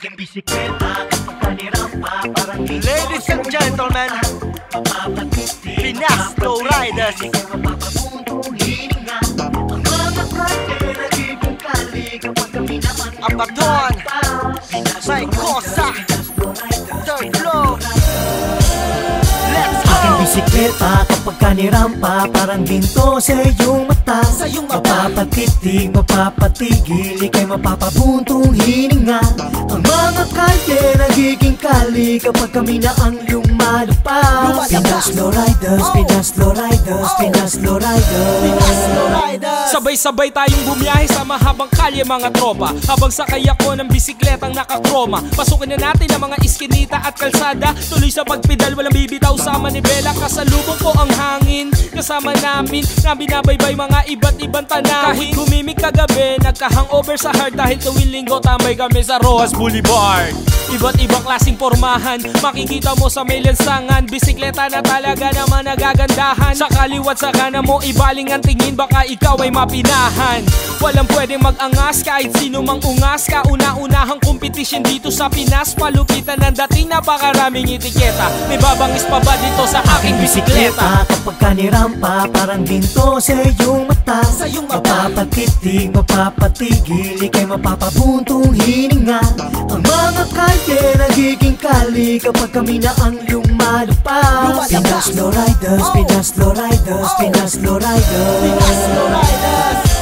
Aking bisikleta kapag kanirampa, parang Ladies and gentlemen, Pinas Low Riders. Abaton, Psychosa, third floor. Let's go! Aking bisikleta kapag kanirampa, parang ginto sa iyong mata. Mapapatitig, mapapatigil, ika'y mapapabuntong hininga. Ang mga kalye nagiging kali kapag kami na ang lumalabas. Pinas Low Riders, Pinas Low Riders, Pinas Low Riders. Sabay-sabay tayong bumiyahe sa mahabang kalye mga tropa, habang sakay ako ng bisikletang nakakroma. Pasukin na natin ang mga iskinita at kalsada, tuloy sa pagpedal walang bibitaw sa manibela. Kasalubong ko ang hangin, kasama namin na binabaybay mga iba't ibang tanahin. Kahit gumimik kagabi, nagka-hangover sa heart dahil tuwing linggo tambay kami sa Rojas Boulevard. Iba't ibang klaseng pormahan, makikita mo sa may lansangan. Bisikleta na talaga naman nagagandahan. Sa kaliwat sa kanan mo ibaling ang tingin, baka ikaw ay mapinahan. Walang pwedeng mag-angas kahit sino mang ungas. Kauna-unahang kompetisyon dito sa Pinas, palupitan ng dating napakaraming etiketa. May babangis pa ba dito sa aking bisikleta? Kapag kanirampa, parang ginto sa iyong mata. Mapapatitig, mapapatigil, ika'y mapapabuntong hininga. Ang mga kalye nagiging kali kapag kami na ang lumalabas. Pinas Low Riders, Pinas Low Riders, Pinas Low Riders.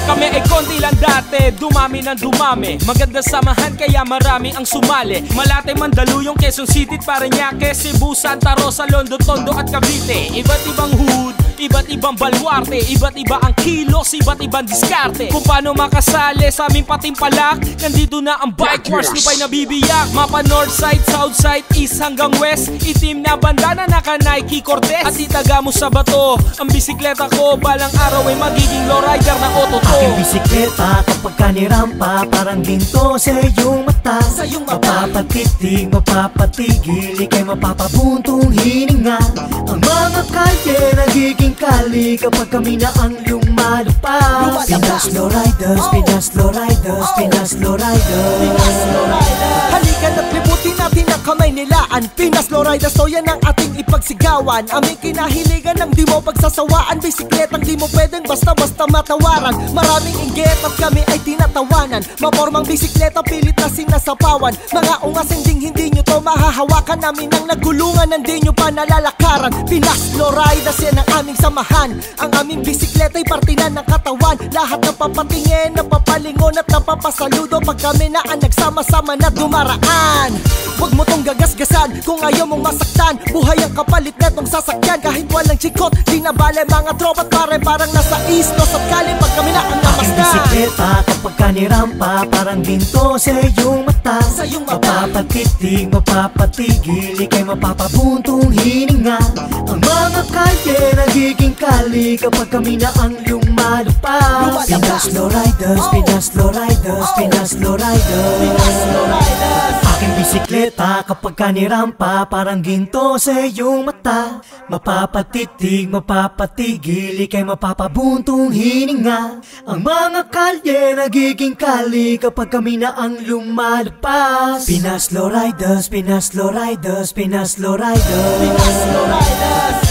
Kami ay konti lang dati, dumami ng dumami. Maganda samahan kaya marami ang sumali. Malate, Mandaluyong, Quezon City, Parañaque, Cebu, Santa Rosa, Londo, Tondo at Cavite. Iba't ibang hood, iba't ibang baluarte, iba't iba ang kilos, iba't ibang diskarte. Kung paano makasali sa aming patimpalak, nandito na ang bike wars, di ba'y nabibiyak. Mapa north side, south side, east hanggang west, itim na bandana naka Nike Cortez. At itaga mo sa bato ang bisikleta ko, balang araw ay magiging low rider na ototo. Aking bisikleta kapag kanirampa, parang ginto sa iyong mata. Mapapatitig, mapapatigil, ika'y mapapabuntong hininga. Ang mga kalye nagiging kali kapag kami na ang lumalabas. Pinas Low Riders, Pinas Low Riders, Pinas Low Riders. Halika na't libutin natin ang kamay nilaan. Pinas Low Riders, so yan ang ating ipagsigawan. Aming kinahiligan ng di mo pagsasawaan. Bisikletang di mo pwedeng basta-basta matawaran. Maraming inggit at kami ay tinatawanan. Mapormang bisikleta pilit na sinasapawan. Mga ungas hindi nyo to mahahawakan. Namin ang nagulungan, hindi nyo pa nalalakaran. Pinas Low Riders, yan ang aming samahan. Ang aming bisikleta ay parte na ng katawan. Lahat napapatingin, napapalingon at napapasaludo pag kami na ang nagsama-sama na dumaraan. Huwag mo tong gagasgasan kung ayaw mong masaktan. Buhay ang kapalit netong sasakyan. Kahit walang chikot, di na bale mga tropa't pare. Parang nasa istos at kalim pag kami na ang namasdan. Aking bisikleta kapag kanirampa, parang ginto sa iyong mata. Mapapatitig, mapapatigil, ika'y mapapabuntong hininga. Ang mga kalye nagiging kali kapag kami na ang lumalabas. Pinas Low Riders, Pinas Low Riders, Pinas Low Riders. Aking bisikleta kapag kanirampa, parang ginto sa iyong mata. Mapapatitig, mapapatigil, ika'y mapapabuntong hininga. Ang mga kalye nagiging kali kapag kami na ang lumalabas. Pinas Low Riders, Pinas Low Riders, Pinas Low Riders, Pinas Low Riders.